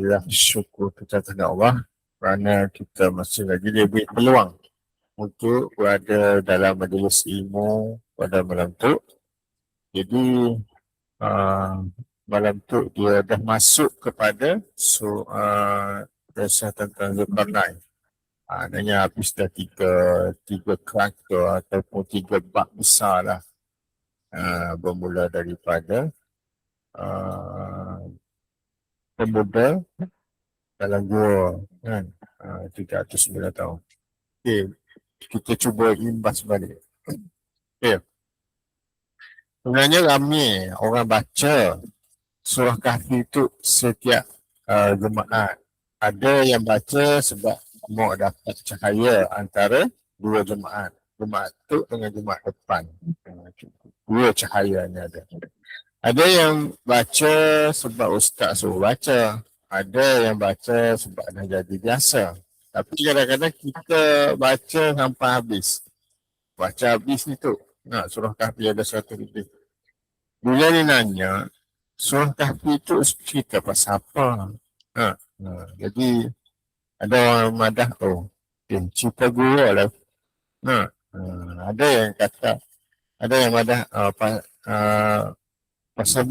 Alhamdulillah, syukur kita kepada Allah kerana kita masih lagi diberi peluang untuk berada dalam majlis ilmu pada malam tu. Jadi malam tu dia dah masuk kepada kisah tentang Zulkarnain. Maknanya habis dah tiga kerangka ataupun tiga bab besar lah. Bermula daripada pemuda dalam gua kan, 309 tahun. Okay, kita cuba imbas balik. Okay. Sebenarnya ramai orang baca surah Kahfi itu setiap Jumaat. Ada yang baca sebab mau dapat cahaya antara dua Jumaat. Jumaat tu dengan Jumaat depan. Dua cahaya ni ada. Ada yang baca sebab ustaz suruh baca. Ada yang baca sebab dah jadi biasa. Tapi kadang-kadang kita baca sampai habis. Baca habis ni tu. Surah Kahfi ada 100 lebih. Bila dia nanya, surah Kahfi tu cerita pasal apa? Jadi, ada orang madah, cerita guru lah. Ada yang kata, ada yang madah pasal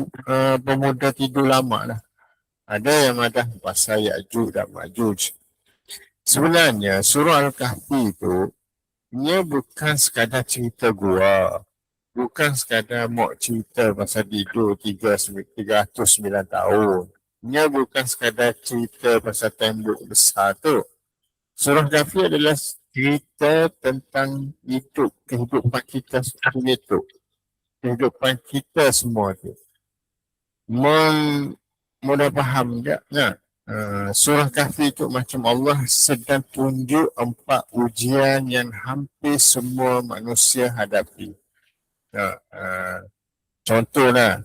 pemuda tidur lama lah. Ada yang madah pasal Ya'juj dan Ma'juj. Sebenarnya surah Al-Kahfi itu ia bukan sekadar cerita gua. Bukan sekadar mau cerita pasal tidur 309 tahun. Ia bukan sekadar cerita pasal tembok besar tu. Surah Kahfi adalah cerita tentang kehidupan kita seperti itu. Kehidupan kita semua tu. Mudah faham tak? Surah Kahfi itu macam Allah sedang tunjuk 4 ujian yang hampir semua manusia hadapi. Contohlah,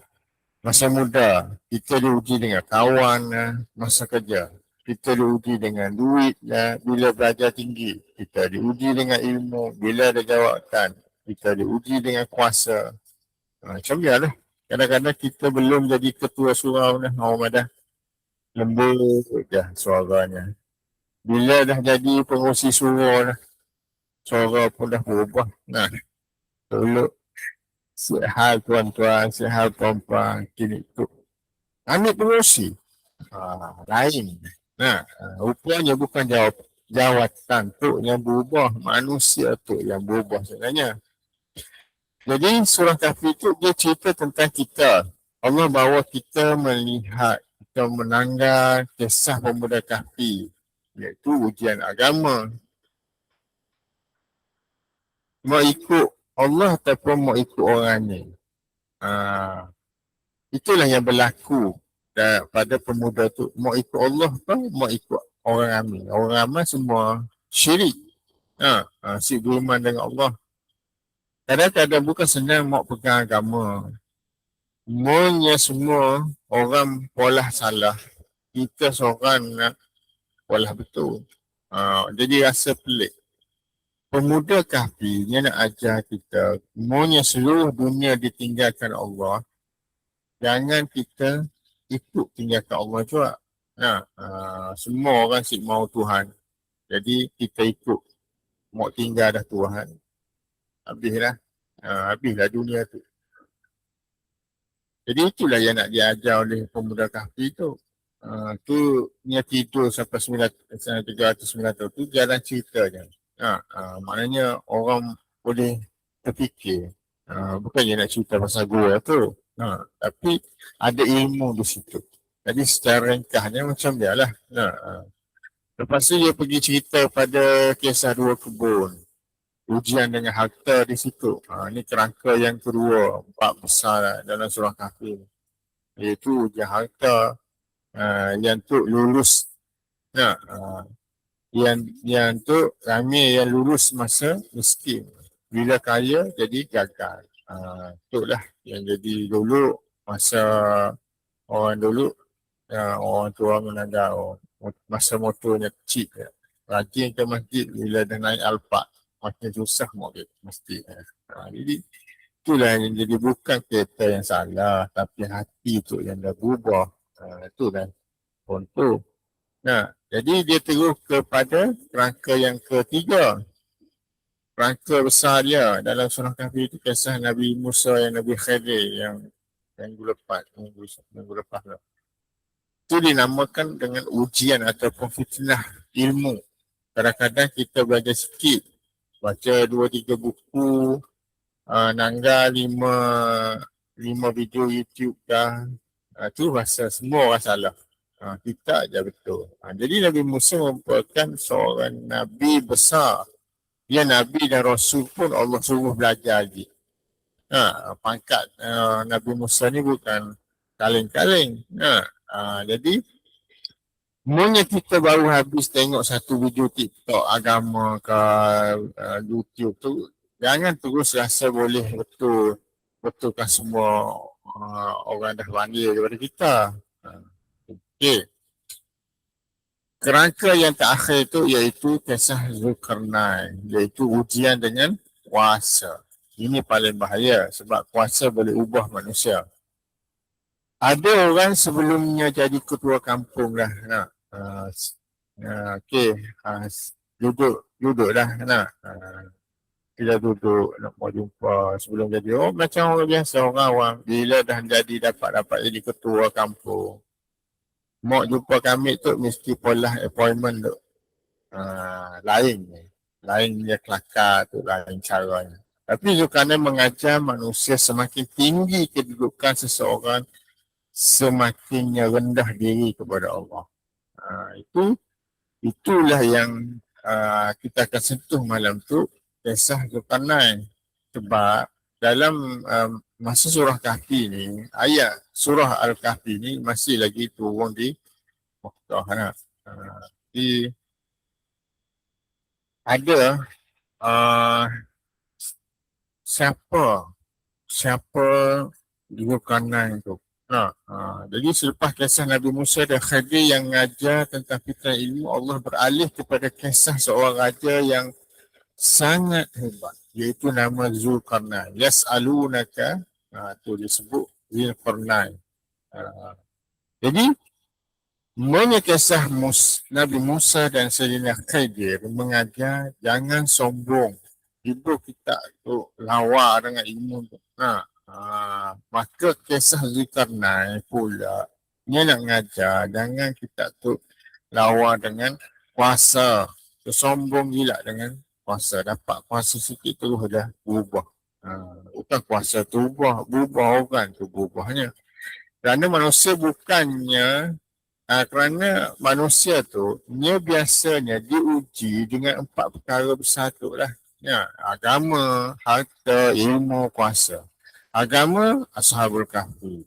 masa muda kita diuji dengan kawan, masa kerja kita diuji dengan duit, bila belajar tinggi kita diuji dengan ilmu, bila ada jawatan kita diuji dengan kuasa. Macam dia lah. Kadang-kadang kita belum jadi ketua surau dah, orang dah lembut dah suaranya. Bila dah jadi pengurusi surau dah, suara pun dah berubah. Dulu sihat tuan-tuan, sihat puan-puan, kini tu ambil pengurusi. Lain. Rupanya bukan jawatan tu yang berubah, manusia tu yang berubah sebenarnya. Jadi surah Kahfi itu dia cerita tentang kita. Allah bawa kita melihat, kita menanggar kisah pemuda Kahfi, iaitu ujian agama. Mau ikut Allah ataupun mau ikut orangnya. Itulah yang berlaku pada pemuda tu. Mau ikut Allah ke mau ikut orang ramai. Orang ramai semua syirik. Si beriman dengan Allah. Kadang-kadang bukan senang mau pegang agama. Semuanya semua orang polah salah. Kita seorang nak polah betul. Jadi rasa pelik. Pemuda Kahfi dia nak ajar kita, semuanya seluruh dunia ditinggalkan Allah. Jangan kita ikut tinggalkan Allah juga. Semua orang sik mau Tuhan. Jadi kita ikut. Mau tinggal dah Tuhan. Habislah. Habislah dunia tu. Jadi itulah yang nak diajar oleh pemuda Kahfi tu. Tu dia tidur sampai 309 tahun tu jalan ceritanya. Maknanya orang boleh terfikir. Bukannya nak cerita pasal gua tu. Tapi ada ilmu di situ. Jadi secara ringkasnya macam dia lah. Lepas tu dia pergi cerita pada kisah 2 kebun. Ujian dengan harta di situ. Ini kerangka yang kedua, 4 besar lah dalam surah Kahfi. Iaitu ujian harta yang tu lulus. Yang tu ramai yang lulus masa miskin. Bila kaya jadi gagal. Itulah yang jadi dulu masa orang dulu, orang tua menanggar masa motornya kecil. Rajin ke masjid bila dah naik Alphard. Makin susah mau ke masjid. Jadi itulah yang jadi bukan kereta yang salah, tapi hati tu yang dah berubah. Itulah contoh. Nah, jadi dia terus kepada kerangka yang ketiga. Kerangka besar dia dalam surah Kahfi itu kisah Nabi Musa yang Nabi Khadir yang minggu lepas lah. Itu dinamakan dengan ujian ataupun fitnah ilmu. Kadang-kadang kita belajar sikit, baca 2-3 buku, nanggar 5 video YouTube dah, tu rasa semua orang salah. Kita aja betul. Jadi Nabi Musa merupakan seorang Nabi besar. Dia Nabi dan Rasul pun Allah suruh belajar lagi. Pangkat Nabi Musa ni bukan kaleng-kaleng. Jadi semuanya kita baru habis tengok satu video TikTok agama ke YouTube tu, jangan terus rasa boleh betulkan semua orang dah panggil daripada kita. Okey. Kerangka yang terakhir itu iaitu kisah Zulkarnain, iaitu ujian dengan kuasa. Ini paling bahaya sebab kuasa boleh ubah manusia. Ada orang sebelumnya jadi ketua kampung dah nak. Duduk dah nak. Kita duduk nak mau jumpa sebelum jadi macam orang biasa, orang awam. Bila dah dapat jadi ketua kampung, mau jumpa kami tu mesti polah appointment tu. Lain dia kelakar tu, lain caranya. Tapi Zulkarnain mengajar manusia semakin tinggi kedudukan seseorang, semakinnya rendah diri kepada Allah. Itulah yang kita akan sentuh malam tu, kisah Zulkarnain. Sebab dalam masa surah Kahfi ni, ayat surah Al-Kahfi ni masih lagi turun di Makkah. Ada siapa Zulkarnain tu. Jadi selepas kisah Nabi Musa dan Khadir yang mengajar tentang fitrah ilmu, Allah beralih kepada kisah seorang raja yang sangat hebat, iaitu nama Zulkarnain. Yas'alunaka, tu disebut Zulkarnain. Jadi kisah Nabi Musa dan Sayyidina Khadir mengajar jangan sombong. Hidup kita tu lawa dengan ilmu tu. Maka kisah Zulkarnain pula dia nak mengajar jangan kita tu lawa dengan kuasa. Sombong gila dengan kuasa. Dapat kuasa sikit terus dah berubah. Bukan kuasa tu berubah orang tu berubahnya. Kerana manusia bukannya kerana manusia tu dia biasanya diuji dengan 4 perkara besar tu lah. Agama, harta, ilmu, kuasa. Agama, Ashabul Kahfi.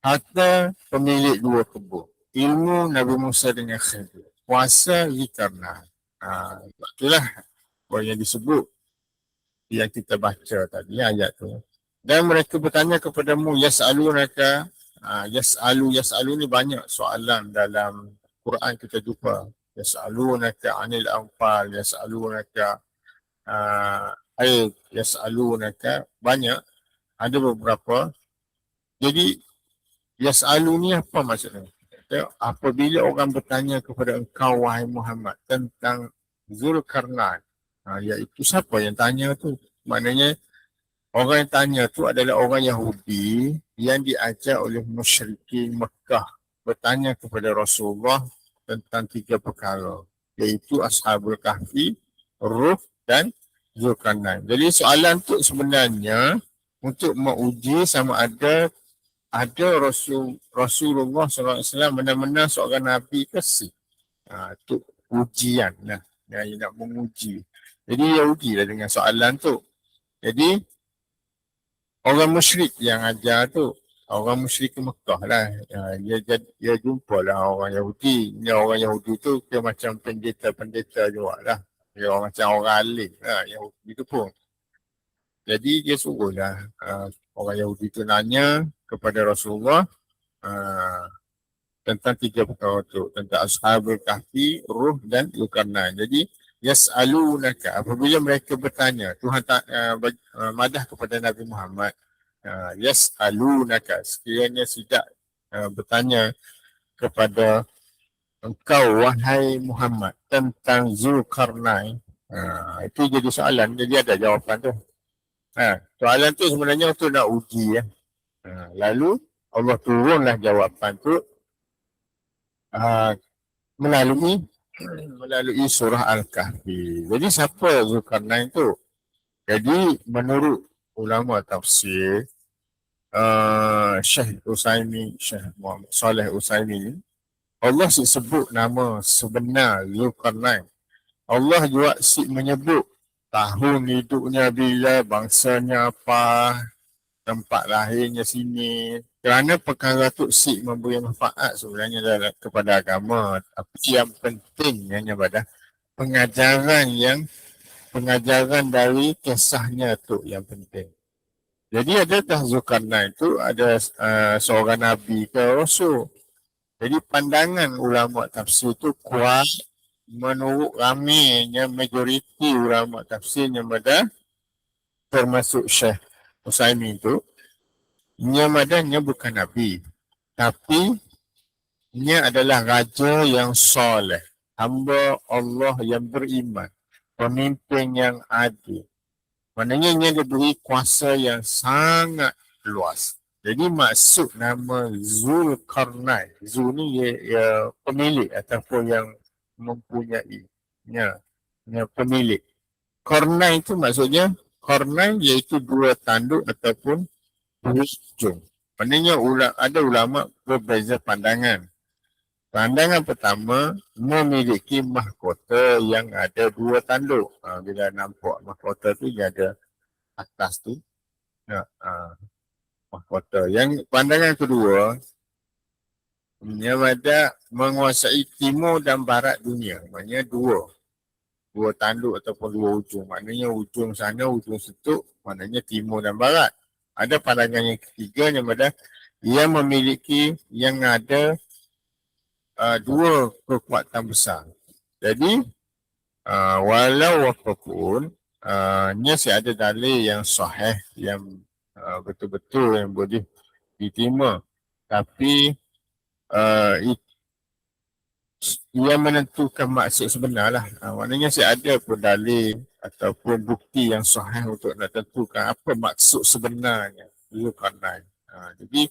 Harta, pemilik 2 kebun. Ilmu, Nabi Musa dengan Khadir. Kuasa, Zulkarnain. Itulah yang disebut yang kita baca tadi ayat tu. Dan mereka bertanya kepadamu, yas'alunaka. Yas'alu ni banyak soalan dalam Quran kita jumpa. Yas'alunaka anil anfal, yas'alunaka yas'alunaka, banyak, ada beberapa. Jadi yas'alu ni apa maksudnya? Apabila orang bertanya kepada engkau wahai Muhammad tentang Zulkarnain, iaitu siapa yang tanya tu? Maknanya orang yang tanya tu adalah orang Yahudi yang diajar oleh musyrikin Mekah bertanya kepada Rasulullah tentang 3 perkara, iaitu Ashabul Kahfi, Ruh dan Zulkarnain. Jadi soalan tu sebenarnya untuk menguji sama ada Rasulullah SAW benar-benar seorang Nabi ke si. Itu ujian lah. Yang nak menguji. Jadi Yahudi lah dengan soalan tu. Jadi orang musyrik yang ajar tu, orang musyrik ke Mekah lah. Dia jumpa lah orang Yahudi. Orang Yahudi tu dia macam pendeta-pendeta juga lah. Dia macam orang alim lah Yahudi tu pun. Jadi dia suruh lah orang Yahudi tu nanya kepada Rasulullah tentang 3 perkara tu. Tentang Ashabul Kahfi, Ruh dan Zulkarnain. Jadi yas'alunaka, apabila mereka bertanya, Tuhan madah kepada Nabi Muhammad, yas'alunaka, sekiranya tidak bertanya kepada engkau wahai Muhammad tentang Zulkarnain. Itu jadi soalan, jadi ada jawapan tu. Soalan tu sebenarnya tu nak uji ya. Lalu Allah turunlah jawapan tu melalui surah Al-Kahfi. Jadi siapa Zulkarnain tu? Jadi menurut ulama tafsir, Syekh Muhammad Saleh Utsaimin, Allah sebut nama sebenar Zulkarnain. Allah juga menyebut tahun hidupnya bila, bangsanya apa, tempat lahirnya sini. Kerana perkara tu memberi manfaat sebenarnya kepada agama. Tapi yang penting hanya pada pengajaran dari kisahnya tu yang penting. Jadi adakah Zulkarnain itu ada seorang nabi ke rasul? Jadi pandangan ulama tafsir itu kuat menurut ramainya majoriti ulama tafsirnya pada termasuk Syekh Utsaimin itu, nyamadanya bukan nabi, tapi nya adalah raja yang soleh, hamba Allah yang beriman, pemimpin yang adil. Maknanya ia diberi kuasa yang sangat luas. Jadi maksud nama Zulkarnain, Zul ni ya pemilik ataupun yang mempunyai, ya pemilik. Karnain itu maksudnya, Karnain iaitu dua tanduk ataupun dua ujung. Maknanya ada ulama berbeza pandangan. Pandangan pertama, memiliki mahkota yang ada dua tanduk. Bila nampak mahkota tu dia ada atas tu, mahkota. Yang pandangan kedua, dia ada menguasai timur dan barat dunia. Maknanya dua tanduk ataupun dua ujung. Maknanya ujung sana, ujung situ, maknanya timur dan barat. Ada pandangan yang ketiga yang ada, ia memiliki yang ada dua kekuatan besar. Jadi walau apapun, saya ada dalil yang sahih, yang betul-betul yang boleh diterima, tapi ia menentukan maksud sebenar lah. Maknanya saya ada pun dalil ataupun bukti yang sahih untuk nak tentukan apa maksud sebenarnya Zulkarnain. Jadi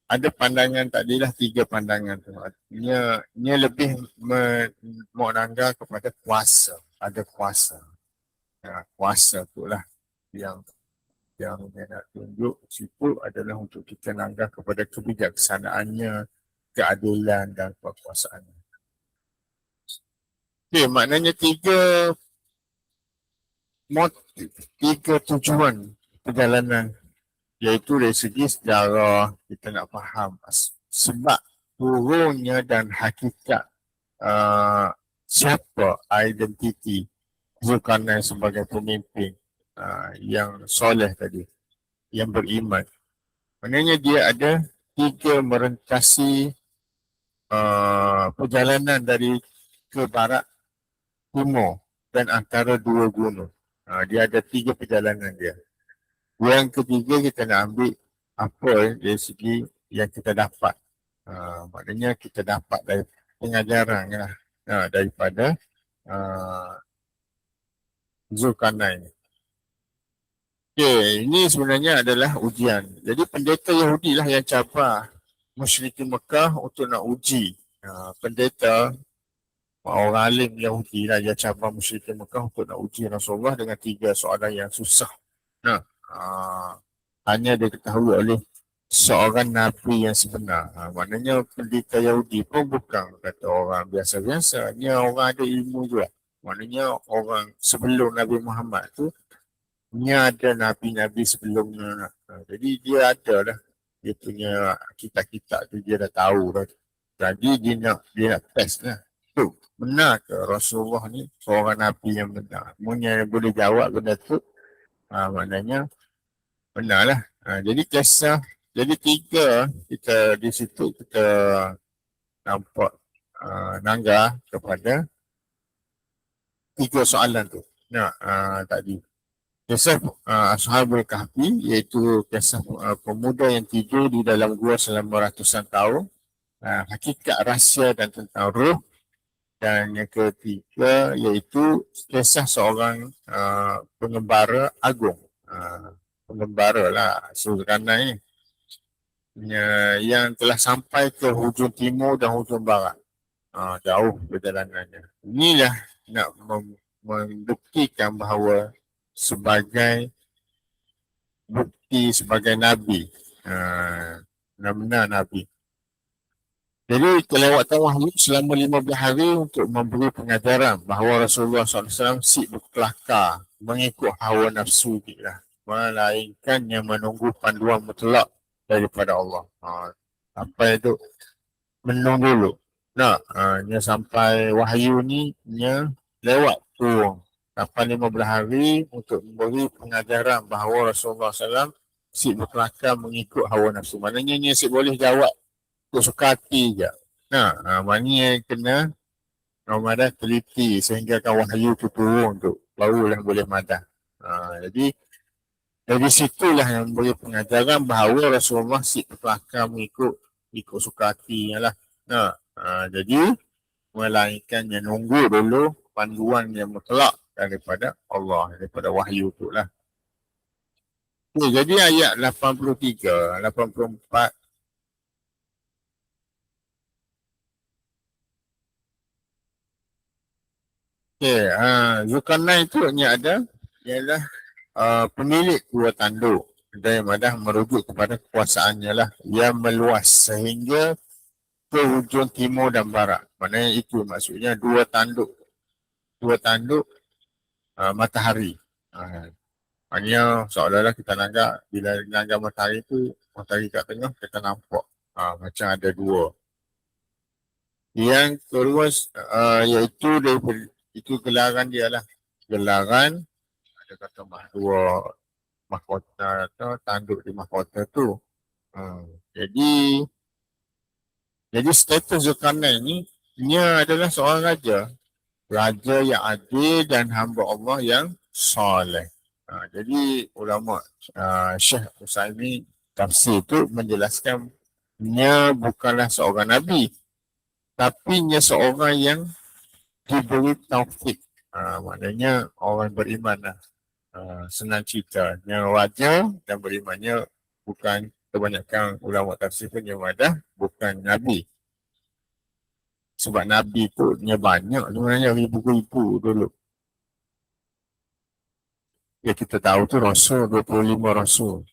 ada pandangan, takdilah tiga pandangan tu. Ia lebih menanggar kepada kuasa. Ada kuasa. Kuasa tu lah yang nak tunjuk situ adalah untuk kita langgar kepada kebijaksanaannya, keadilan dan kekuasaannya. Okay, maknanya tiga tujuan perjalanan, iaitu dari segi sejarah kita nak faham sebab turunnya dan hakikat siapa identiti Zulkarnain sebagai pemimpin yang soleh tadi, yang beriman. Maknanya dia ada tiga merentasi perjalanan dari ke barat, timur dan antara dua gunung. Dia ada tiga perjalanan dia. Yang ketiga kita nak ambil apa dari segi yang kita dapat. Maknanya kita dapat dari pengajaran lah, daripada Zulkarnain. Okay, ini sebenarnya adalah ujian. Jadi pendeta Yahudi lah yang cabar musyrikin Mekah untuk nak uji. Pendeta, orang alim Yahudi lah yang cabar musyrikin Mekah untuk nak uji Rasulullah dengan tiga soalan yang susah. Hanya diketahui oleh seorang Nabi yang sebenar. Maknanya pendeta Yahudi pun bukan kata orang biasa-biasa. Dia orang ada ilmu juga. Maknanya orang sebelum Nabi Muhammad tu, dia ada Nabi-Nabi sebelumnya. Jadi dia ada lah. Dia punya kitab-kitab tu dia dah tahu dah. Jadi dia nak test lah. Tu, benar ke Rasulullah ni seorang Nabi yang benar? Yang boleh jawab benda tu, maknanya benar lah. Jadi kisah, jadi tiga kita di situ kita nampak nangga kepada tiga soalan tu. Tadi. Kisah Ashabul Kahfi, iaitu kisah pemuda yang tidur di dalam gua selama ratusan tahun. hakikat rahsia dan tentang ruh. Dan yang ketiga iaitu kisah seorang pengembara agung. Pengembara lah Zulkarnain yang telah sampai ke hujung timur dan hujung barat. Jauh perjalanannya. Inilah nak membuktikan bahawa sebagai bukti sebagai Nabi. Benar-benar Nabi. Jadi kelewatan wahyu selama 15 hari untuk memberi pengajaran bahawa Rasulullah SAW sik berkelakar mengikut hawa nafsu dia, melainkan yang menunggu panduan mutlak daripada Allah. Sampai itu menunggu dulu. Nya sampai wahyu ni nya lewat tu. Sampai 15 hari untuk memberi pengajaran bahawa Rasulullah SAW sik berkelakar mengikut hawa nafsu. Maknanya nya sik boleh jawab suka hati je. Maknanya kena Ramadan teliti sehingga kan wahyu tu turun tu. Barulah boleh madah. Jadi dari situlah yang boleh pengajaran bahawa Rasulullah sik berkelakar mengikut suka hatinya lah. Jadi melainkan yang nunggu dulu panduan yang mutlak daripada Allah, daripada wahyu tu lah. Jadi ayat 83, 84 Zulkarnain itu ada ialah pemilik dua tanduk dan madah merujuk kepada kekuasaannya lah yang meluas sehingga ke hujung timur dan barat. Maknanya itu maksudnya dua tanduk matahari. Maknanya seolah-olah kita nanggap bila nanggap matahari tu matahari kat tengah kita nampak macam ada dua. Yang kedua iaitu daripada itu gelaran dia lah. Gelaran ada kata dua mahkota atau tanduk di mahkota tu. Jadi status Zulkarnain ni dia adalah seorang raja yang adil dan hamba Allah yang soleh. Jadi ulama Syekh Utsaimin tafsir tu menjelaskan dia bukanlah seorang nabi tapi dia seorang yang diberi taufik. Maknanya orang beriman lah. Senang cerita. Yang raja dan berimannya bukan kebanyakan ulama tafsir pun yang ada bukan Nabi. Sebab Nabi tu dia banyak sebenarnya ribu-ribu dulu. Ya kita tahu tu Rasul 25 Rasul.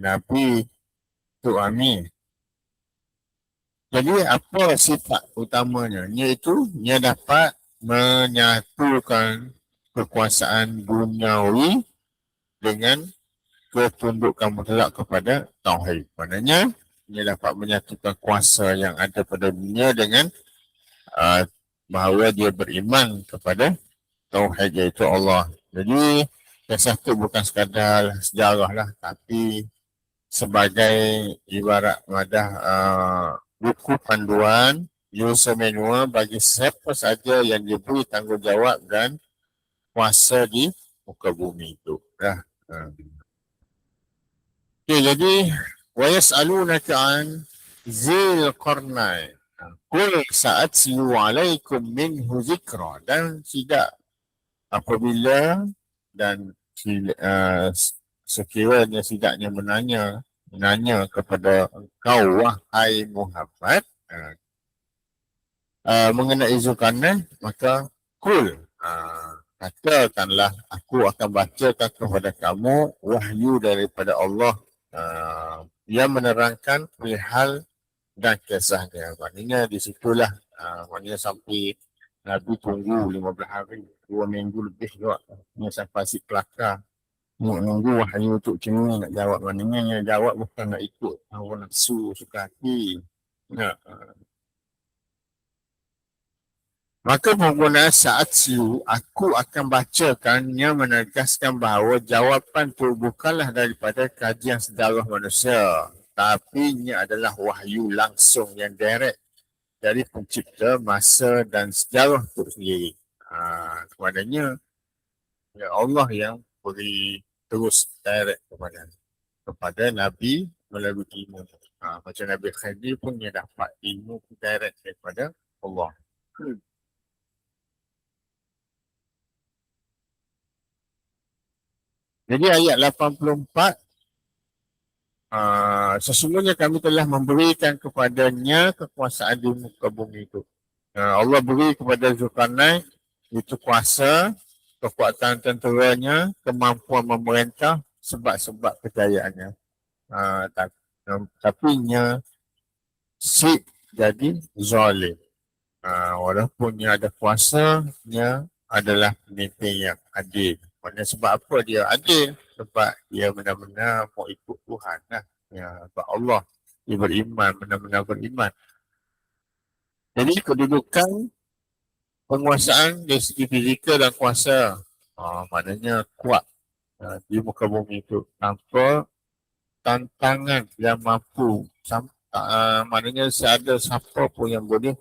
Nabi tu Amin. Jadi apa sifat utamanya? Iaitu dia dapat menyatukan kekuasaan duniawi dengan ketundukan mutlak kepada tauhid. Maknanya dia dapat menyatukan kuasa yang ada pada dunia dengan bahawa dia beriman kepada tauhid iaitu Allah. Jadi kisah itu bukan sekadar sejarah lah tapi sebagai ibarat madah buku panduan user manual bagi siapa saja yang diberi tanggungjawab dan kuasa di muka bumi itu. Jadi wa yas'alunaka an Zil Qarnain. Qul sa'atlu alaikum minhu zikra. Dan tidak apabila dan sekiranya tidaknya menanya kepada engkau wahai Muhammad mengenai Zulkarnain, maka kul katakanlah aku akan bacakan kepada kamu wahyu daripada Allah yang menerangkan perihal dan kisahnya. Maknanya di situlah maknanya sampai Nabi tunggu 15 hari, 2 minggu lebih juga. Dia sampai si kelakar menunggu wahyu untuk cina nak jawab. Maknanya dia jawab bukan nak ikut hawa nafsu suka hati. Maka penggunaan saat siu, aku akan bacakannya menegaskan bahawa jawapan itu bukanlah daripada kajian sejarah manusia. Tapi ini adalah wahyu langsung yang direct dari pencipta masa dan sejarah itu sendiri. Kepadanya, ya Allah yang beri terus direct kepada Nabi melalui ilmu. Macam Nabi Khadir pun dia dapat ilmu direct daripada Allah. Jadi ayat 84, sesungguhnya kami telah memberikan kepadanya kekuasaan di muka bumi itu. Allah beri kepada Zulkarnain itu kuasa, kekuatan tenteranya, kemampuan memerintah, sebab-sebab kejayaannya. Tapi nya si jadi zalim. Walaupun dia ada kuasa, dia adalah pemimpin yang adil. Maksudnya sebab apa dia adil? Sebab dia benar-benar mau ikut Tuhan lah. Sebab Allah, dia beriman, benar-benar beriman. Jadi kedudukan penguasaan dari segi fizikal dan kuasa, maknanya kuat di muka bumi itu tanpa tantangan yang mampu. Maknanya ada siapa pun yang boleh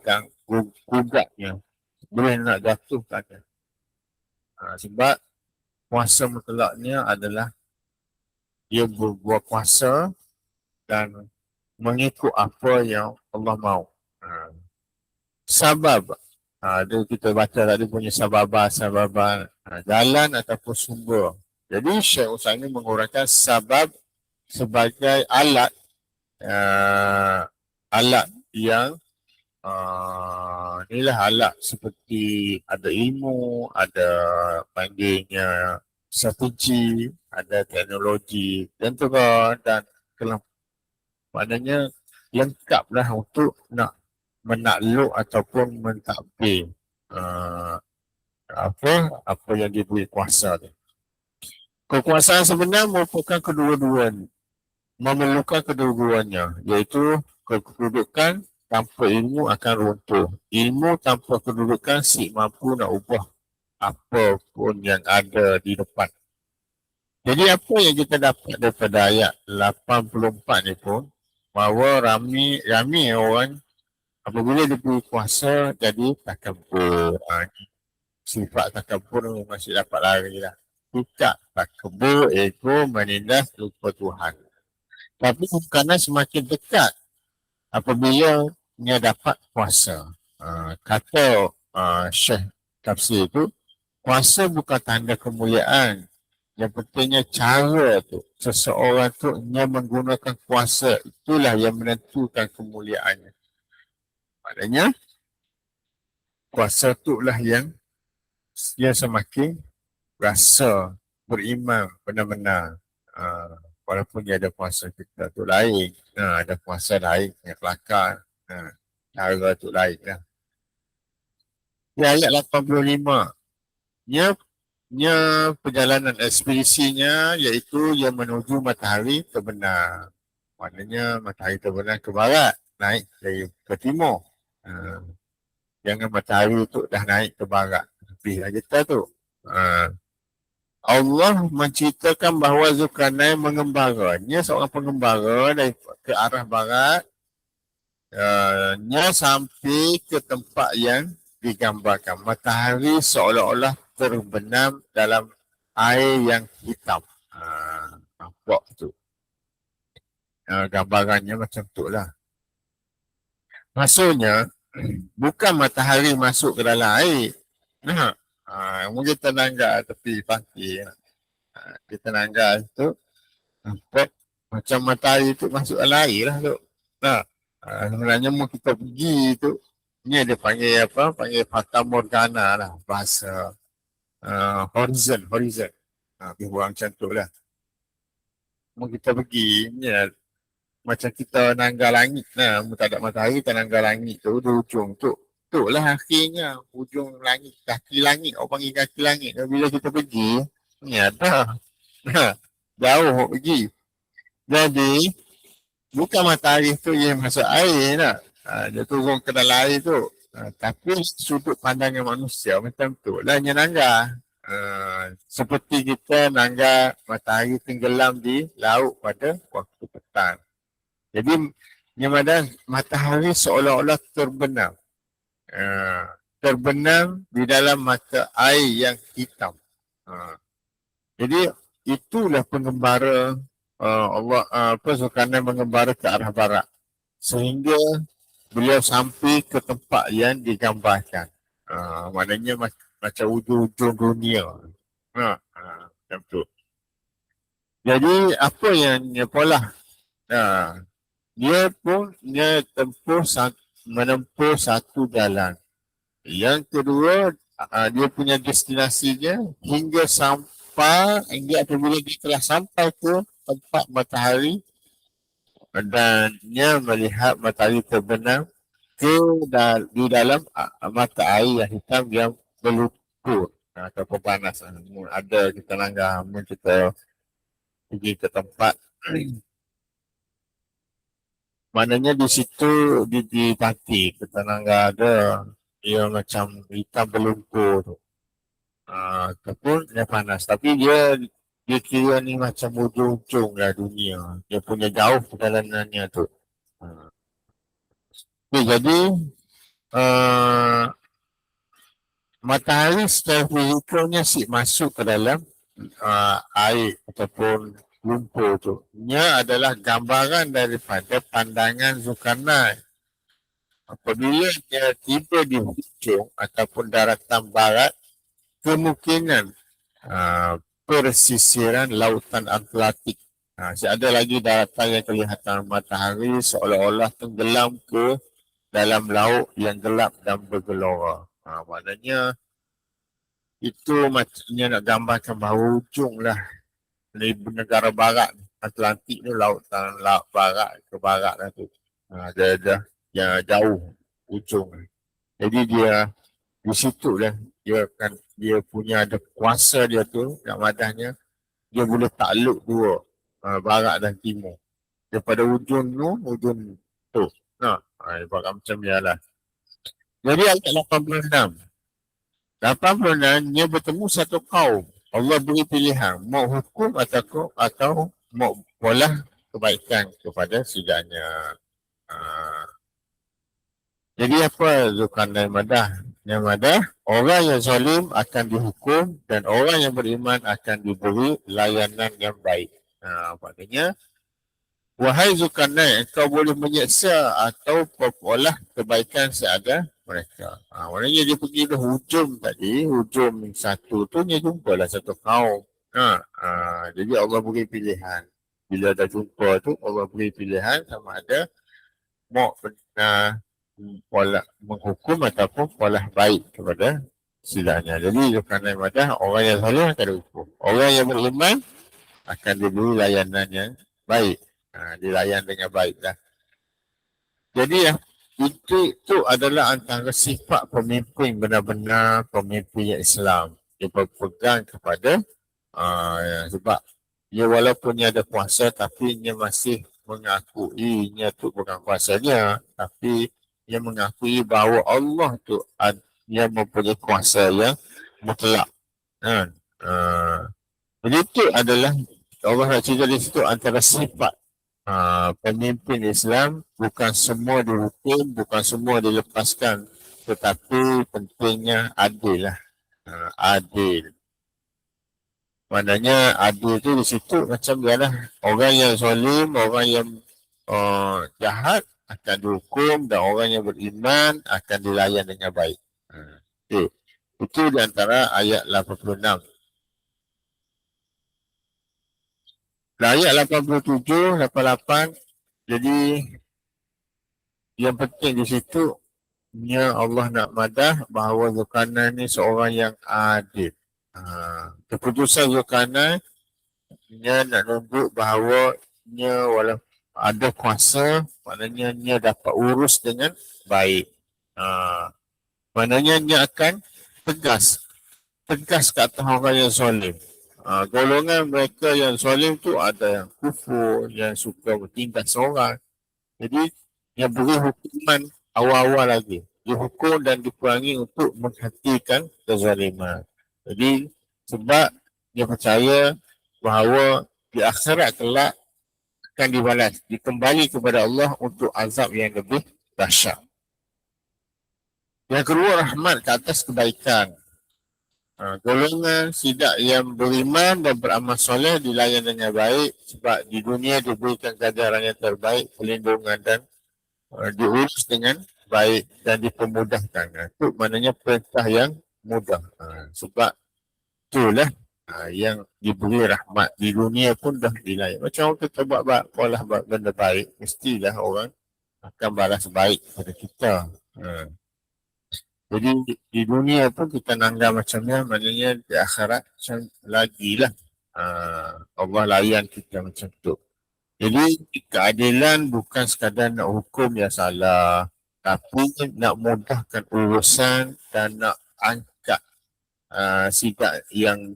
gugatnya, boleh nak jatuhkannya. Sebab kuasa mutlaknya adalah dia berbuat kuasa dan mengikut apa yang Allah mahu. Sabab, dia kita baca tadi punya sababah, jalan ataupun sumber. Jadi Syekh Utsaimin menguraikan sabab sebagai alat yang inilah alat seperti ada ilmu, ada panggilnya strategi, ada teknologi dan maknanya lengkaplah untuk nak menakluk ataupun mentadbir apa yang diberi kuasa tu. Kekuasaan sebenar merupakan memerlukan kedua-duanya, iaitu kedudukan tanpa ilmu akan runtuh. Ilmu tanpa kedudukan si mampu nak ubah apa pun yang ada di depan. Jadi apa yang kita dapat daripada ayat 84 ni pun, bahawa ramai orang apabila diberi kuasa jadi takabur. Sifat takabur masih dapat lari lah. Tidak takabur ego menindas lupa Tuhan. Tapi kerana semakin dekat apabila dia dapat kuasa. Kata Syekh Tafsir itu, kuasa bukan tanda kemuliaan. Yang pentingnya cara tu. Seseorang tu dia menggunakan kuasa, itulah yang menentukan kemuliaannya. Maknanya kuasa tu lah yang dia semakin rasa beriman benar-benar. Walaupun dia ada kuasa kita tu lain, ada kuasa lain yang kelakar, cara tu lain lah. Di ayat 85, nya perjalanan ekspedisinya iaitu yang menuju matahari terbenam. Maknanya matahari terbenam ke barat, naik dari ke timur. Jangan matahari tu dah naik ke barat. Lebihlah kita tu. Allah menceritakan bahawa Zulkarnain mengembara. Dia seorang pengembara dari ke arah barat. Dia sampai ke tempat yang digambarkan. Matahari seolah-olah terbenam dalam air yang hitam. Nampak tu. Gambarannya macam tu lah. Maksudnya, bukan matahari masuk ke dalam air. Mungkin tenangga tepi pantai. Kita nanggal tu nampak macam matahari tu masuk dalam air lah tu. Sebenarnya mau kita pergi tu, ni dia panggil apa? Panggil Fata Morgana lah bahasa horizon. Lebih kurang macam tu lah. Mau kita pergi, ni lah, macam kita nanggal langit lah. Mau tak ada matahari, kita nanggal langit tu, di ujung tu. Tu lah akhirnya, ujung langit, kaki langit. Orang panggil kaki langit. Bila kita pergi, ni ada. Jauh pergi. Jadi, bukan matahari tu yang masuk air lah. Dia turun ke dalam air tu. Tapi sudut pandangan manusia macam tu lah yang nangga. Seperti kita nangga matahari tenggelam di laut pada waktu petang. Jadi, yang ada matahari seolah-olah terbenam. Terbenam di dalam mata air yang hitam. Jadi, itulah pengembara Allah Zulkarnain mengembara ke arah barat. sehingga beliau sampai ke tempat yang digambarkan. Maknanya macam ujung-ujung dunia. Macam tu. Jadi apa yang pola? Dia pun menempuh satu jalan. Yang kedua, dia punya destinasinya hingga apabila dia telah sampai ke tempat matahari dan dia melihat matahari terbenam di dalam mata air yang hitam yang berlumpur atau panas. Ada kita langgar, kita pergi ke tempat maknanya di situ di pantai kita langgar ada dia macam hitam berlumpur tu. Ataupun dia panas. Tapi dia kira ni macam ujung-ujung lah dunia. Dia punya jauh perjalanannya tu. Okay, jadi matahari secara fizikalnya masuk ke dalam air ataupun lumpur tu. Ia adalah gambaran daripada pandangan Zulkarnain. Apabila dia tiba di hujung ataupun daratan barat, kemungkinan persisiran lautan Atlantik. Ada lagi daratan yang kelihatan matahari seolah-olah tenggelam ke dalam laut yang gelap dan bergelora. Maknanya itu macamnya nak gambarkan bahawa ujung lah di negara barat Atlantik tu lautan barat ke barat lah tu. Ada yang jauh ujung. Jadi dia di situ lah dia punya ada kuasa dia tu nak madahnya dia boleh takluk dua barat dan timur daripada ujung tu ibarat macam dia lah. Jadi ayat 86 dia bertemu satu kaum. Allah beri pilihan mau hukum atau mau pola kebaikan kepada sidaknya. Jadi apa Zulkarnain madah? Yang madah, orang yang zalim akan dihukum dan orang yang beriman akan diberi layanan yang baik. Maknanya, wahai Zulkarnain, engkau boleh menyeksa atau perbuatlah kebaikan seada mereka. Maknanya dia pergi ke hujung tadi, hujung satu tu dia jumpalah satu kaum. Jadi Allah beri pilihan. Bila dah jumpa tu, Allah beri pilihan sama ada mau pola menghukum ataupun pola baik kepada sidaknya. Jadi Zulkarnain madah orang yang zalim akan dihukum. Orang yang beriman akan diberi layanan yang baik. Dilayan dengan baiklah. Jadi itu adalah antara sifat pemimpin benar-benar pemimpin yang Islam. Dia berpegang kepada sebab dia walaupun dia ada kuasa tapi dia masih mengakui dia tu bukan kuasanya, tapi dia mengakui bahawa Allah tu dia mempunyai kuasa yang mutlak. Jadi itu adalah Allah nak cerita di situ antara sifat pemimpin Islam. Bukan semua dihukum, bukan semua dilepaskan, tetapi pentingnya adil lah. Adil. Maknanya adil tu di situ macam dia lah. Orang yang zalim, orang yang jahat akan dihukum dan orang yang beriman akan dilayan dengan baik. Okay. Itu di antara ayat 86. Dan ayat 87, 88, jadi yang penting di situ Allah nak madah bahawa Zulkarnain ni seorang yang adil. Keputusan Zulkarnain dia nak tunjuk bahawa dia walaupun ada kuasa, maknanya dia dapat urus dengan baik. Maknanya dia akan tegas ke atas orang yang zalim. Golongan mereka yang zalim tu ada yang kufur, yang suka bertindas orang. Jadi dia beri hukuman awal-awal lagi. Dihukum dan diperangi untuk menghentikan kezaliman. Jadi sebab dia percaya bahawa di akhirat kelak akan dibalas, dikembali kepada Allah untuk azab yang lebih dahsyat. Yang kedua, rahmat ke atas kebaikan. Golongan sidak yang beriman dan beramal soleh dilayan dengan baik sebab di dunia diberikan ganjaran yang terbaik, perlindungan dan diurus dengan baik dan dipermudahkan. Itu maknanya perintah yang mudah. Sebab itulah yang diberi rahmat di dunia pun dah dilayan. Macam kita buat benda baik, mestilah orang akan balas baik kepada kita. Jadi di dunia pun kita nanggap macamnya, maknanya di akhirat macam lagi lah. Allah layan kita macam tu. Jadi keadilan bukan sekadar nak hukum yang salah, tapi nak mudahkan urusan dan nak angkat sikap yang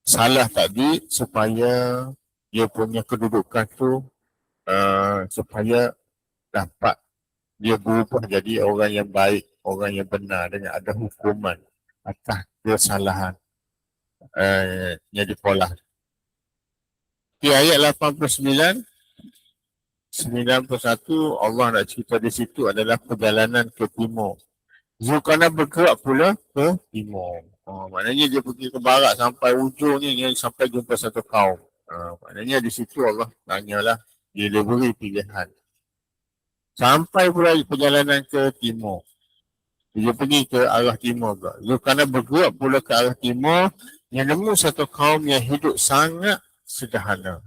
salah tadi supaya dia punya kedudukan tu supaya dapat dia berubah jadi orang yang baik, orang yang benar dengan ada hukuman atas kesalahan yang dipolah. Di ayat 89, 91 Allah nak cerita di situ adalah perjalanan ke timur. Zulkarnain bergerak pula ke timur. Maknanya dia pergi ke barat sampai ujung ni, sampai jumpa satu kaum. Maknanya di situ Allah tanyalah, dia beri pilihan. Sampai pula perjalanan ke timur. Dia pergi ke arah timur pula. Zulkarnain bergerak pula ke arah timur, yang nemu satu kaum yang hidup sangat sederhana.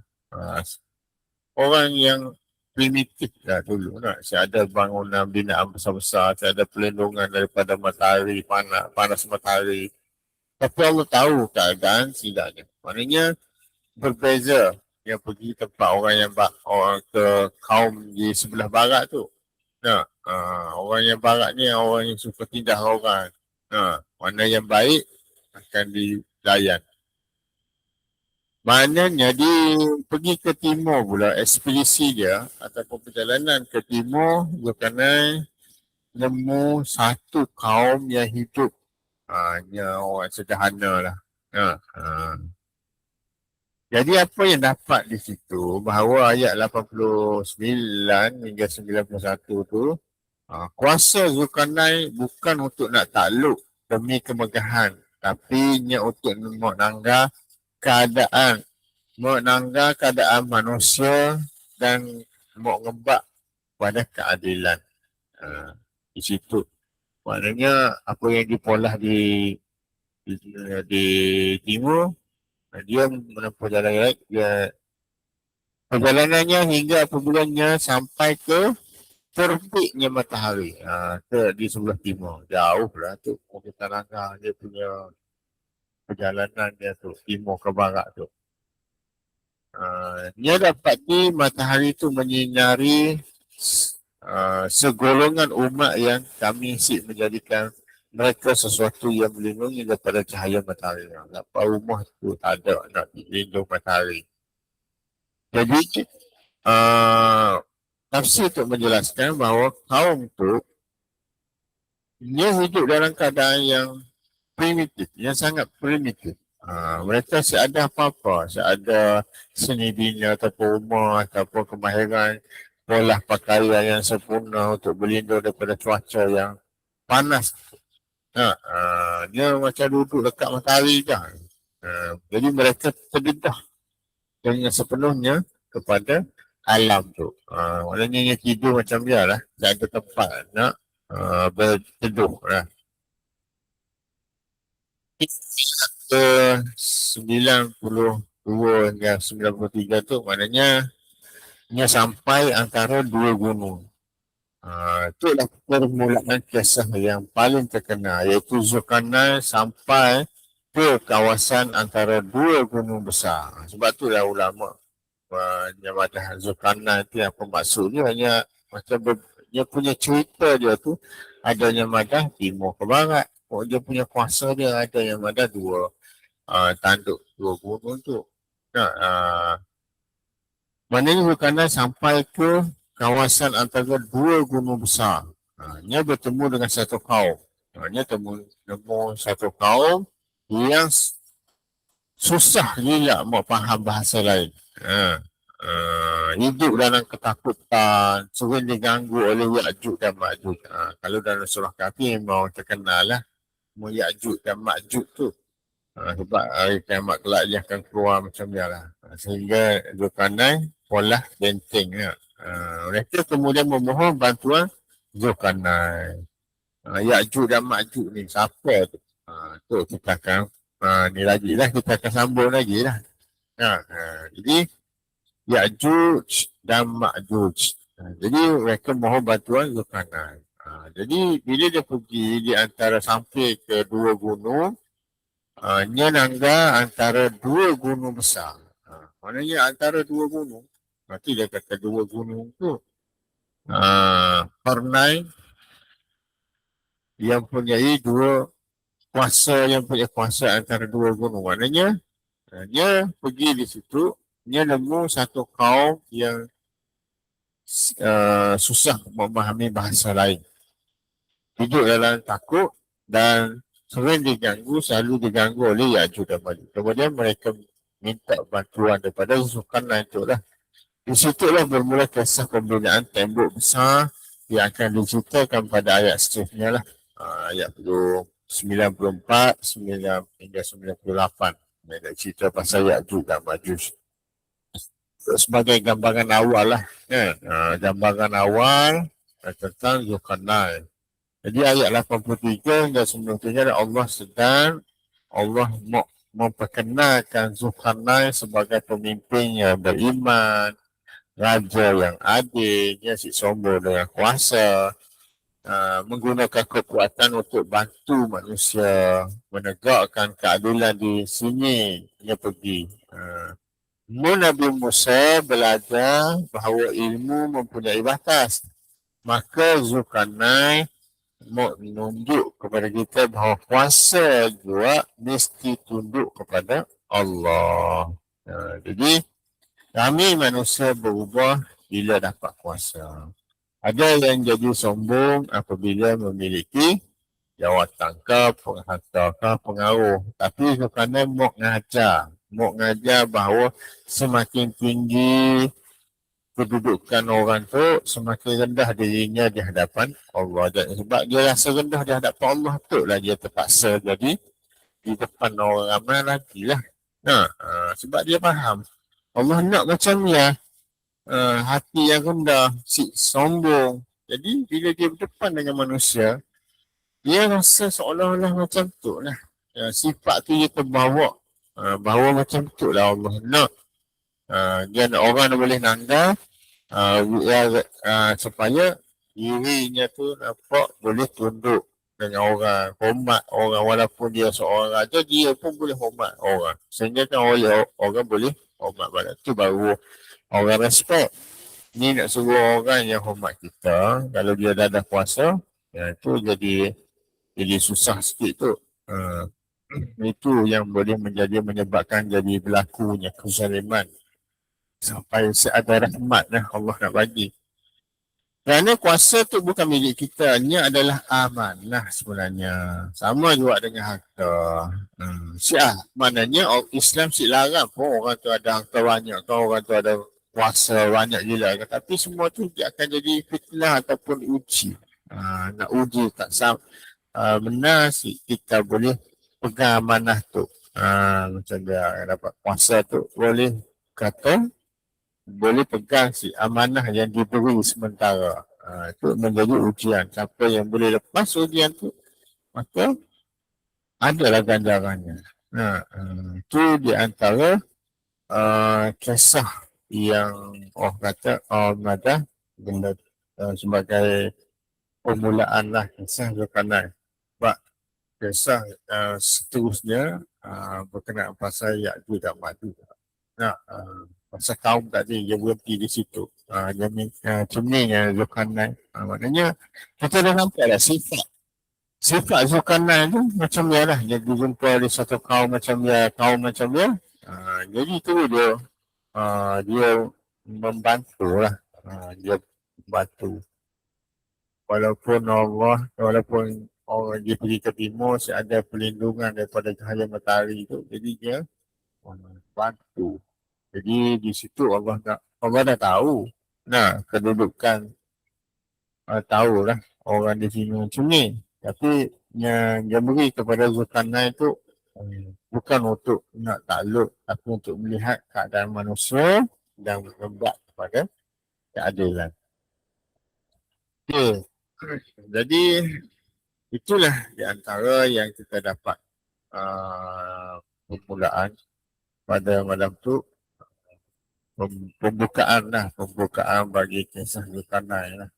Orang yang primitif lah dulu. Saya ada bangunan binaan besar-besar, saya ada perlindungan daripada matahari, panas matahari. Tapi Allah tahu keadaan sidaknya. Maknanya berbeza yang pergi tempat orang ke kaum di sebelah barat tu. Orang yang barat ni orang yang suka tindas orang. Mana yang baik akan dilayan. Maknanya dia pergi ke timur pula, ekspedisi dia ataupun perjalanan ke timur, Zulkarnain nemu satu kaum yang hidup orang sederhana lah. Jadi apa yang dapat di situ, bahawa ayat 89 hingga 91 tu, kuasa Zulkarnain bukan untuk nak takluk demi kemegahan, tapi nya untuk menanggar keadaan manusia dan mengebak pada keadilan. Di situ maknanya apa yang dipolah di timur, dia menempuh jalan perjalanannya hingga apabila sampai ke terbitnya matahari di sebelah timur. Jauh lah tu kita langgar dia punya perjalanan dia tu, timur ke barat tu. Dia dapati matahari tu menyinari segolongan umat yang kami sik menjadikan mereka sesuatu yang melindungi daripada cahaya matahari. Dapat rumah tu tak ada nak lindung matahari. Jadi tafsir tu menjelaskan bahawa kaum tu dia hidup dalam keadaan yang primitif, yang sangat primitif. Mereka seada apa-apa, seada seni bina ataupun rumah ataupun kemahiran pola pakaian yang sempurna untuk berlindung daripada cuaca yang panas. Dia macam duduk dekat matahari je. Jadi mereka terdedah dengan sepenuhnya kepada alam tu. Maknanya tidur macam dia lah, tak ada tempat nak berteduh lah. Ke 92 hingga 93 tu maknanya dia sampai antara dua gunung. Itulah permulaan kisah yang paling terkenal, iaitu Zulkarnain sampai ke kawasan antara dua gunung besar. Sebab tu lah ulama menyamakan Zulkarnain tu apa maksudnya, hanya macam dia punya cerita dia tu ada yang madah timur ke barat. Dia punya kuasa dia ada yang madah dua tanduk dua gunung tu. Maknanya Zulkarnain sampai ke kawasan antara dua gunung besar. Dia bertemu dengan satu kaum. Dia temu satu kaum yang susah gila mau faham bahasa lain. Hidup dalam ketakutan, sering diganggu oleh Ya'juj dan Ma'juj. Kalau dalam surah Kahfi memang terkenal lah Ya'juj dan Ma'juj tu. Sebab hari kiamat kelak dia akan keluar macam dia lah. Sehingga Zulkarnain pola benteng. Ya. Mereka kemudian memohon bantuan Zulkarnain. Ya'juj dan Ma'juj ni siapa tu? Tu kita akan ni lagi lah, kita akan sambung lagi lah. Jadi Ya'juj dan Ma'juj. Jadi mereka mohon bantuan Zulkarnain. Jadi bila dia pergi di antara sampai ke dua gunung, dia nangga antara dua gunung besar. Maknanya antara dua gunung. Nanti dia kata dua gunung tu. Qarnain yang punyai dua kuasa, yang punya kuasa antara dua gunung. Maknanya dia pergi di situ, dia nemu satu kaum yang susah memahami bahasa lain. Hidup dalam takut dan sering selalu diganggu oleh Ya'juj dan Ma'juj. Kemudian mereka minta bantuan daripada Zulkarnain tu lah. Di situlah bermula kisah pembinaan tembok besar yang akan diceritakan pada ayat seterusnya lah. Ayat 94, 9 hingga 98. Mereka cerita pasal Ya'juj dan Ma'juj. Sebagai gambaran awal lah. Gambaran awal tentang Zulkarnain. Jadi ayat 83 hingga 93 Allah memperkenalkan Zulkarnain sebagai pemimpin yang beriman, raja yang adil, dia si sombong dengan kuasa, menggunakan kekuatan untuk bantu manusia, menegakkan keadilan di sini dia pergi. Nabi Musa belajar bahawa ilmu mempunyai batas. Maka Zulkarnain menunjuk kepada kita bahawa kuasa juga mesti tunduk kepada Allah. Jadi kami manusia berubah bila dapat kuasa. Ada yang jadi sombong apabila memiliki jawatan ke, harta ke, pengaruh. Tapi kerana mau ngajar bahawa semakin tinggi kedudukan orang tu, semakin rendah dirinya di hadapan Allah. Dan sebab dia rasa rendah di hadapan Allah tu lah dia terpaksa jadi di depan orang ramai lagi lah. Sebab dia faham Allah nak macam ni lah. Hati yang rendah, sombong. Jadi bila dia berdepan dengan manusia, dia rasa seolah-olah macam tu lah. Sifat tu dia terbawa. Bahawa macam tu lah Allah nak. Dia nak orang boleh nangga supaya dirinya tu nampak boleh tunduk dengan orang, hormat orang, walaupun dia seorang raja, dia pun boleh hormat orang. Sehingga kan orang boleh hormat pada tu baru orang respect. Ni nak suruh orang yang hormat kita, kalau dia dah ada kuasa, itu jadi susah sikit tu. Itu yang boleh menyebabkan jadi berlakunya kezaliman. Sampai ada rahmat lah Allah nak bagi. Kerana kuasa tu bukan milik kita, ini adalah amanah sebenarnya. Sama juga dengan harta. Maknanya Islam larang pun orang tu ada harta banyak, orang tu ada kuasa banyak gila. Tapi semua tu dia akan jadi fitnah ataupun uji. Nak uji tak benar kita boleh pegang amanah tu. Macam dia dapat kuasa tu boleh kata boleh pegang amanah yang diberi sementara. Itu menjadi ujian. Siapa yang boleh lepas ujian tu, maka adalah ganjarannya. Itu di antara kisah yang kata ada benda sebagai permulaan lah kisah Zulkarnain. Sebab kisah seterusnya berkenaan pasal Ya'juj dan Ma'juj. Pasal kaum tadi dia berhenti di situ. Ceming Zulkarnain. Maknanya kita dah nampak lah sifat Zulkarnain tu macam dia lah. Dia berjumpa di satu kaum macam dia. Jadi tu dia membantu lah. Dia bantu. Walaupun orang dia pergi ke timur, ada perlindungan daripada cahaya matahari tu. Jadi dia bantu. Jadi di situ Allah dah tahu. Kedudukan tahu lah orang di sini macam ni. Tapi yang dia beri kepada Zulkarnain itu bukan untuk nak takluk, tapi untuk melihat keadaan manusia dan kepada keadilan. Okay. Jadi itulah di antara yang kita dapat permulaan pada malam tu, pembukaan bagi kisah Zulkarnain lah.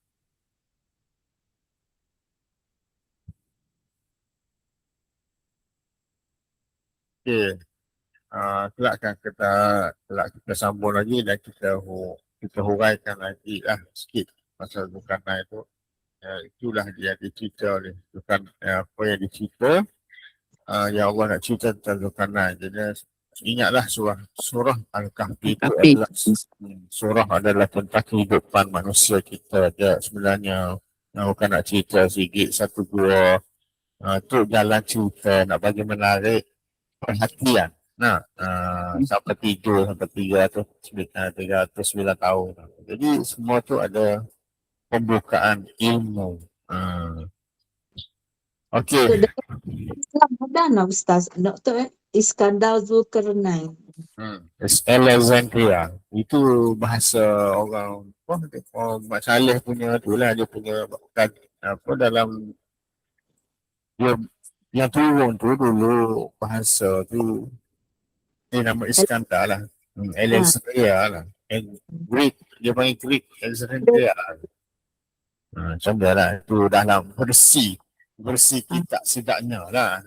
Okay. Kelak kita sambung lagi dan kita huraikan lagi lah sikit pasal Zulkarnain itu. Itulah dia dicerita oleh apa yang dicerita yang Allah nak cerita tentang Zulkarnain. Jadi ingatlah surah Al-Kahfi itu adalah tentang kehidupan manusia kita. Dia sebenarnya bukan nak cerita sikit satu dua tu jalan cerita nak bagi menarik perhatian. Sampai 309 tahun. Jadi semua tu ada pembukaan ilmu. Okey. Ada Ustaz, Dr. Iskandar Zulkarnain. Alexandria. Itu bahasa orang Mak Saleh punya tu lah, dia punya dalam dia yang turun tu dulu bahasa tu nama Iskandar lah. Alexandria lah. Greek, dia panggil Greek, Alexandria. Macam dia lah, itu dalam versi kitab sedaknya lah.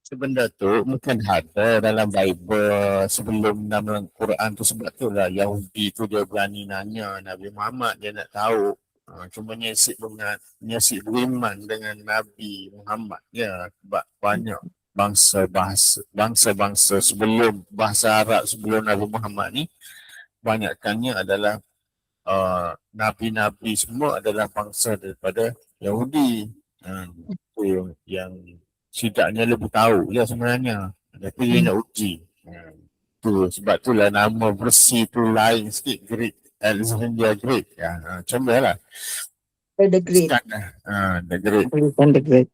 Benda tu mungkin ada dalam Bible sebelum dalam Quran tu, sebab tu lah Yahudi tu dia berani nanya Nabi Muhammad, dia nak tahu. Cuma nyesik beriman dengan Nabi Muhammad ya, sebab banyak bangsa sebelum bahasa Arab sebelum Nabi Muhammad ni banyakkannya adalah nabi-nabi semua adalah bangsa daripada Yahudi. Itu yang sidaknya lebih tahu je sebenarnya. Tapi dia nak uji. Sebab itulah nama versi tu lain sikit, Greek, Alexandria Greek. Macam mana lah. The Great. The Great. The Great.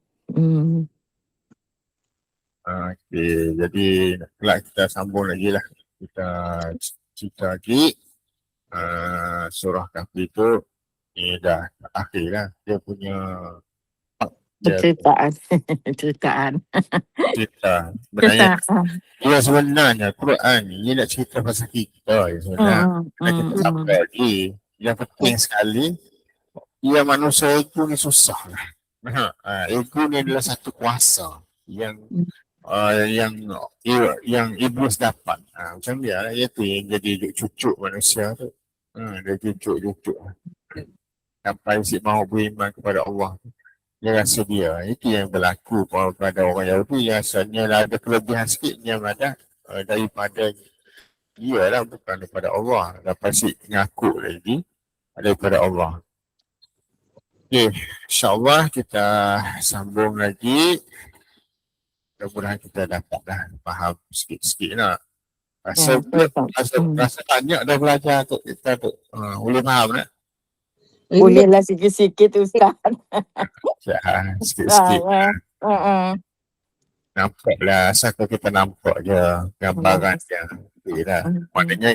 Okay, jadi kelak kita sambung lagi lah. Kita cerita lagi. Surah Kahfi tu ni dah akhir lah. Dia punya Cerita. Sebenarnya Quran ni nak cerita pasal kita sebenarnya. Kita sampai lagi. Yang penting sekali, manusia ego ni susah lah. Ego ni adalah satu kuasa yang iblis dapat. Macam dia lah, iaitu yang jadi cucuk manusia tu. Dia cucuk sampai si mahu beriman kepada Allah. Dia rasa itu yang berlaku pada orang Yahudi. Rasanya ada kelebihan sikit yang ada daripada dia lah, bukan daripada Allah. Dapat si ngaku lagi daripada Allah. Okay, insyaAllah kita sambung lagi. Mudah-mudahan kita dapatlah faham sikit-sikit lah. Rasa banyak dah belajar tu kita tu. Boleh faham tak? Bolehlah sikit-sikit Ustaz. Sikit-sikit. Nampak lah, asal kita nampak je gambaran dia. Maknanya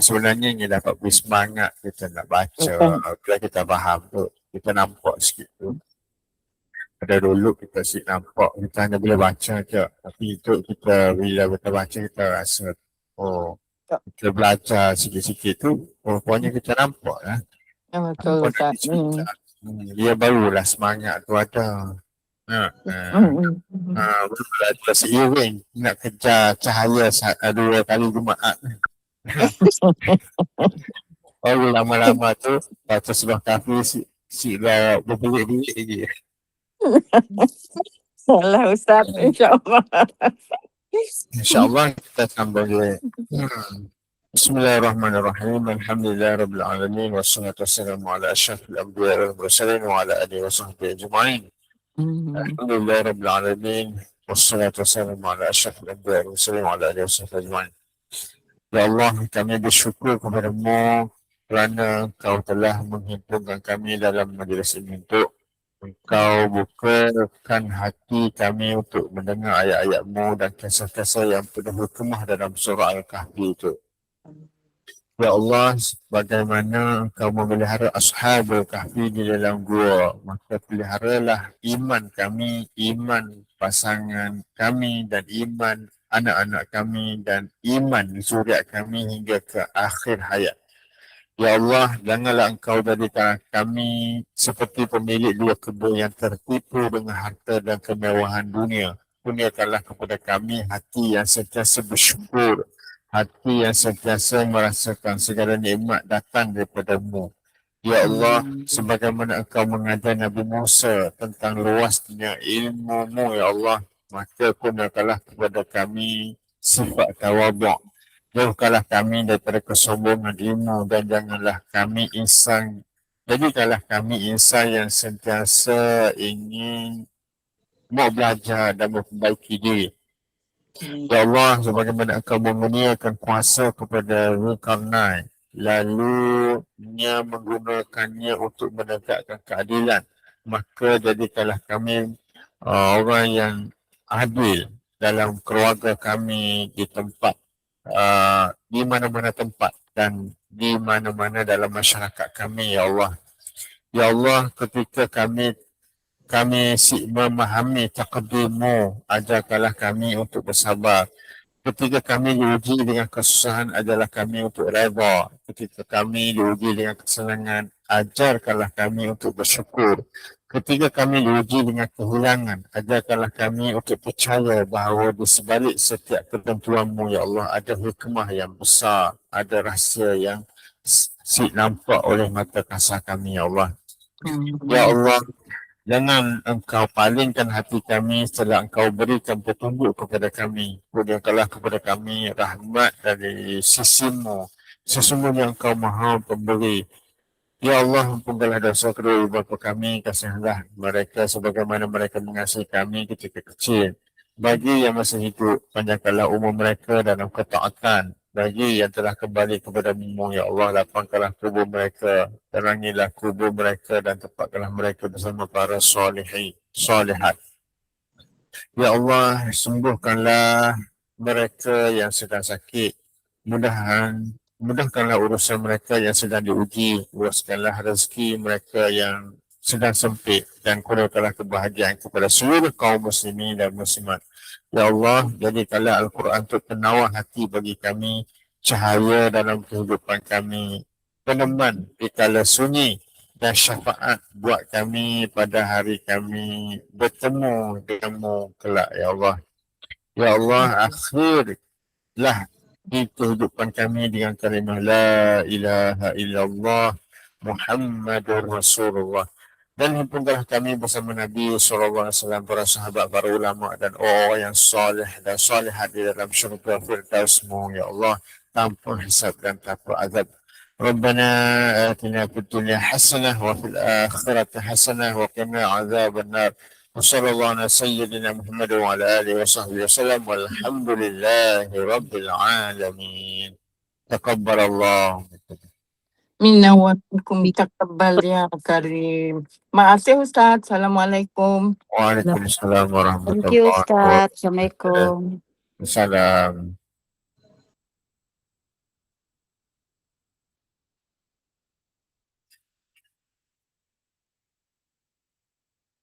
sebenarnya ni dapat beri semangat kita nak baca. Bila kita faham tu, kita nampak sikit tu. Pada dulu kita nampak, kita hanya boleh baca je. Tapi itu bila kita baca kita rasa kita belajar sikit-sikit tu, pokoknya kita nampak lah. Betul Ustaz. Dia barulah semangat tu ada. Barulah ada seiring nak kejar cahaya 2 kali Jumaat. Baru lama-lama tu baca surah Kahfi dah berbelit-belit lagi. Salah Ustaz, insyaAllah. InsyaAllah kita sambung lagi. Bismillahirrahmanirrahim. Alhamdulillah Rabbil Alamin. Wassalatu wassalamu ala ashrafil anbiya wal mursalin wa ala alihi wa sahbihi ajma'in. Alhamdulillah Rabbil Alamin. Wassalatu wassalamu ala ashrafil anbiya wal mursalin wa ala alihi wa sahbihi ajma'in. Ya Allah, kami bersyukur kepada-Mu kerana Kau telah menghimpunkan kami dalam majlis ini untuk Engkau bukakan hati kami untuk mendengar ayat-ayat-Mu dan kisah-kisah yang penuh hikmah dalam surah Al-Kahfi itu. Ya Allah, bagaimana Engkau memelihara Ashabul Kahfi di dalam gua, maka peliharalah iman kami, iman pasangan kami dan iman anak-anak kami dan iman zuriat kami hingga ke akhir hayat. Ya Allah, janganlah Engkau jadikan kami seperti pemilik dua kebun yang tertipu dengan harta dan kemewahan dunia. Kurniakanlah kepada kami hati yang sentiasa bersyukur, hati yang sentiasa merasakan segala nikmat datang daripada-Mu. Ya Allah, sebagaimana Engkau mengajar Nabi Musa tentang luasnya ilmu-Mu, Ya Allah, maka kurniakanlah kepada kami sifat tawaduk. Jauhkanlah kami daripada kesombongan ilmu dan janganlah kami insan. Jadikanlah kami insan yang sentiasa ingin mau belajar dan memperbaiki diri. Ya Allah, sebagaimana Engkau mengurniakan kuasa kepada Zulkarnain, lalu dia menggunakannya untuk menegakkan keadilan, maka jadikanlah kami orang yang adil dalam keluarga kami di tempat di mana-mana tempat dan di mana-mana dalam masyarakat kami, Ya Allah. Ya Allah, ketika kami memahami takdir-Mu, ajarkanlah kami untuk bersabar. Ketika kami diuji dengan kesusahan, ajarlah kami untuk redha. Ketika kami diuji dengan kesenangan, ajarkanlah kami untuk bersyukur. Ketika kami diuji dengan kehilangan, ajarkanlah kami untuk percaya bahawa di sebalik setiap ketentuan-Mu, Ya Allah, ada hikmah yang besar, ada rahsia yang nampak oleh mata kasar kami, Ya Allah. Ya Allah, jangan Engkau palingkan hati kami setelah Engkau berikan petunjuk kepada kami. Kurniakanlah kepada kami rahmat dari sisi-Mu. Sesungguhnya Engkau Maha Pemberi. Ya Allah, ampunilah dosa kedua ibu bapa kami, kasihilah mereka sebagaimana mereka mengasihi kami ketika kecil. Bagi yang masih hidup, panjangkanlah umur mereka dalam ketaatan. Bagi yang telah kembali kepada-Mu, Ya Allah, lapangkanlah kubur mereka, terangilah kubur mereka dan tempatkanlah mereka bersama para salihat. Ya Allah, sembuhkanlah mereka yang sedang sakit. Mudahkanlah urusan mereka yang sedang diuji. Luaskanlah rezeki mereka yang sedang sempit dan kurniakanlah kebahagiaan kepada seluruh kaum muslimin dan muslimat. Ya Allah, jadikanlah Al-Quran untuk penawar hati bagi kami, cahaya dalam kehidupan kami, peneman di kala sunyi dan syafaat buat kami pada hari kami bertemu denganmu kelak, Ya Allah. Ya Allah, akhirlah di kehidupan kami dengan kalimah La ilaha illallah Muhammadur Rasulullah. Dan himpunkanlah kami bersama Nabi SAW, para sahabat, para ulama dan orang yang soleh dan solehat di dalam syurga Firdaus-Mu, Ya Allah, tanpa hisab dan tanpa azab. ربنا آتنا في الدنيا حسنة وفي الآخرة حسنة وقنا عذاب النار وصلى الله على سيدنا محمد وعلى آله وصحبه وسلم والحمد لله رب العالمين تقبل الله. Minna wa minkum taqabbal ya karim. Makasih Ustaz. Assalamualaikum. Waalaikumsalam warahmatullahi Thank you, wabarakatuh. Ustaz. Assalamualaikum. Salam.